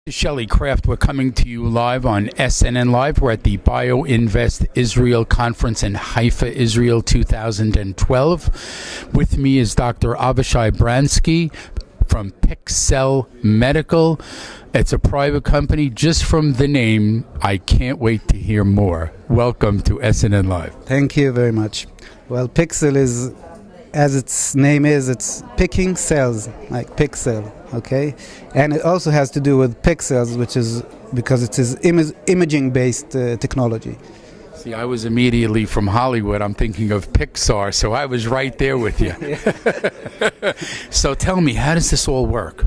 Shelley Kraft, we're coming to you live on SNNLive. We're at the BioInvest Israel Conference in Haifa, Israel 2012. With me is Dr. Avishay Bransky from PixCell Medical. It's a private company. Just from the name, I can't wait to hear more. Welcome to SNNLive. Thank you very much. Well, PixCell is, as its name is, it's picking cells, like PixCell. Okay, and it also has to do with pixels, which is because it is imaging-based technology. See, I was immediately from Hollywood. I'm thinking of Pixar, so I was right there with you. So tell me, how does this all work?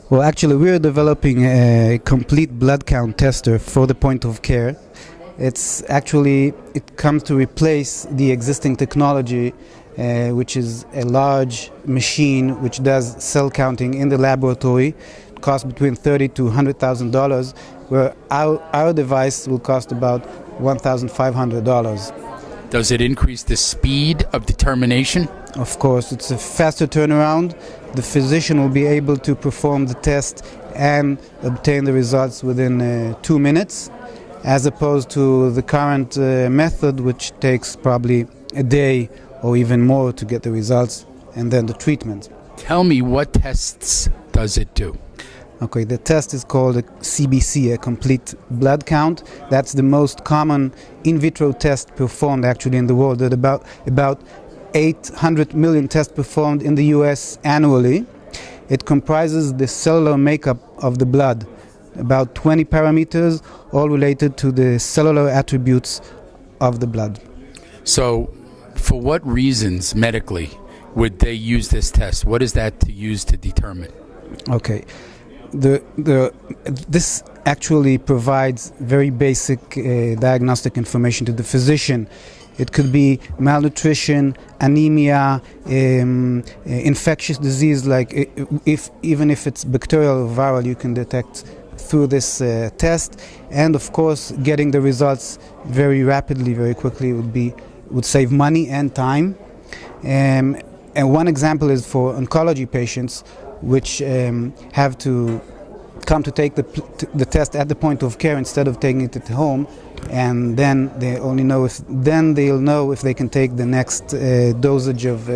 Well, actually, we're developing a complete blood count tester for the point of care. It comes to replace the existing technology, which is a large machine which does cell counting in the laboratory. It costs between $30,000 to $100,000, where our device will cost about $1,500. Does it increase the speed of determination? Of course, it's a faster turnaround. The physician will be able to perform the test and obtain the results within 2 minutes, as opposed to the current method, which takes probably a day or even more to get the results, and then the treatment. Tell me, what tests does it do? Okay, the test is called a CBC, a complete blood count. That's the most common in vitro test performed actually in the world. There are about 800 million tests performed in the US annually. It comprises the cellular makeup of the blood, about 20 parameters, all related to the cellular attributes of the blood. So, for what reasons medically would they use this test? What is that to use to determine? Okay, this actually provides very basic diagnostic information to the physician. It could be malnutrition, anemia, infectious disease, like even if it's bacterial or viral, you can detect through this test. And of course, getting the results very rapidly, very quickly would save money and time. And one example is for oncology patients, which have to come to take the test at the point of care instead of taking it at home, and then they'll know if they can take the next dosage of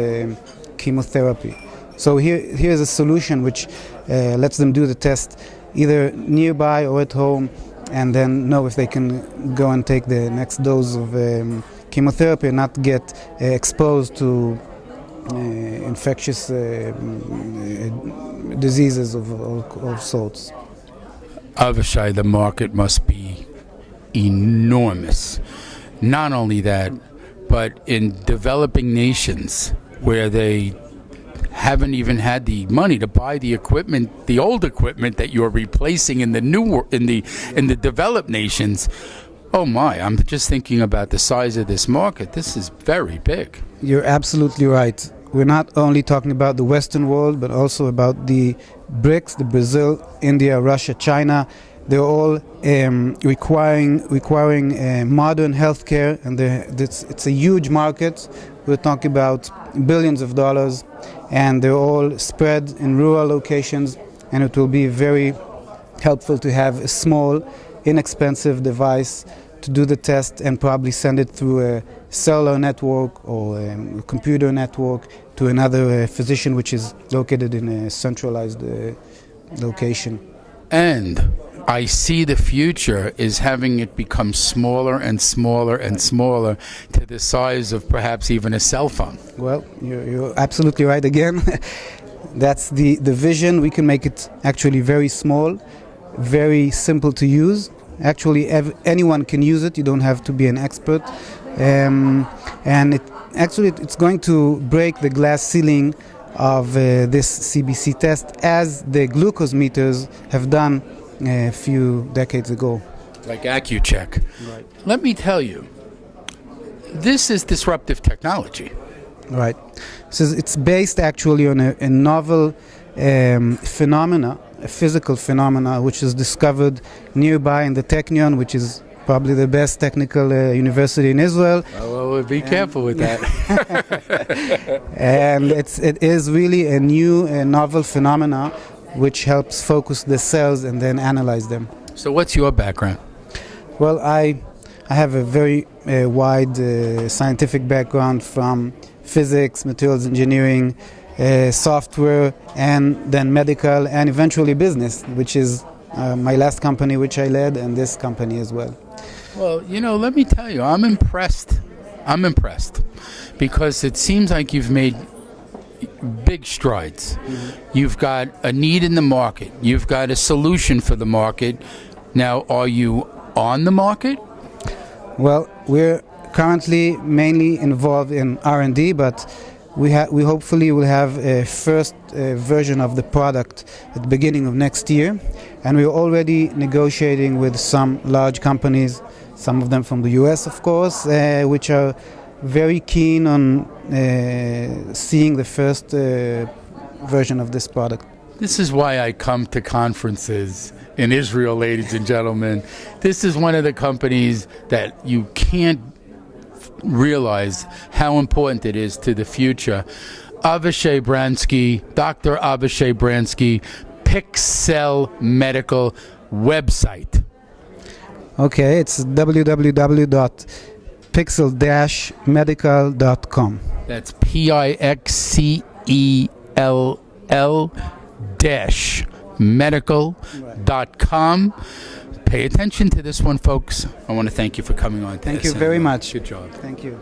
chemotherapy. So here's a solution which lets them do the test either nearby or at home, and then know if they can go and take the next dose of chemotherapy and not get exposed to infectious diseases of all sorts. Avishay, the market must be enormous. Not only that, but in developing nations where they haven't even had the money to buy the equipment, the old equipment that you're replacing in the developed nations. Oh my, I'm just thinking about the size of this market. This is very big. You're absolutely right. We're not only talking about the Western world, but also about the BRICS, the Brazil, India, Russia, China. They're all requiring modern healthcare, and it's a huge market. We're talking about billions of dollars, and they're all spread in rural locations, and it will be very helpful to have a small, inexpensive device to do the test and probably send it through a cellular network or a computer network to another physician which is located in a centralized location. And I see the future is having it become smaller and smaller and smaller to the size of perhaps even a cell phone. Well, you're absolutely right again. That's the vision. We can make it actually very small, very simple to use. Actually, anyone can use it. You don't have to be an expert. And it's going to break the glass ceiling of this CBC test, as the glucose meters have done a few decades ago. Like AccuCheck. Right. Let me tell you, this is disruptive technology. Right. So it's based actually on a novel phenomena, a physical phenomena, which is discovered nearby in the Technion, which is probably the best technical university in Israel. Well, be careful with that. And it is really a new novel phenomena which helps focus the cells and then analyze them. So what's your background? Well, I have a very wide scientific background from physics, materials engineering, software, and then medical, and eventually business, which is my last company which I led, and this company as well. Well, let me tell you, I'm impressed. Because it seems like you've made big strides. Mm-hmm. You've got a need in the market. You've got a solution for the market. Now, are you on the market? Well, we're currently mainly involved in R&D, but we hopefully will have a first version of the product at the beginning of next year, and we're already negotiating with some large companies, some of them from the US, of course, which are very keen on seeing the first version of this product. This is why I come to conferences in Israel, ladies and gentlemen. This is one of the companies that you can't realize how important it is to the future. Avishay Bransky, Dr. Avishay Bransky, PixCell Medical website. Okay, it's www.pixcell-medical.com. That's PIXCELL-medical.com. Pay attention to this one, folks. I want to thank you for coming on. Thank you very much. Good job. Thank you.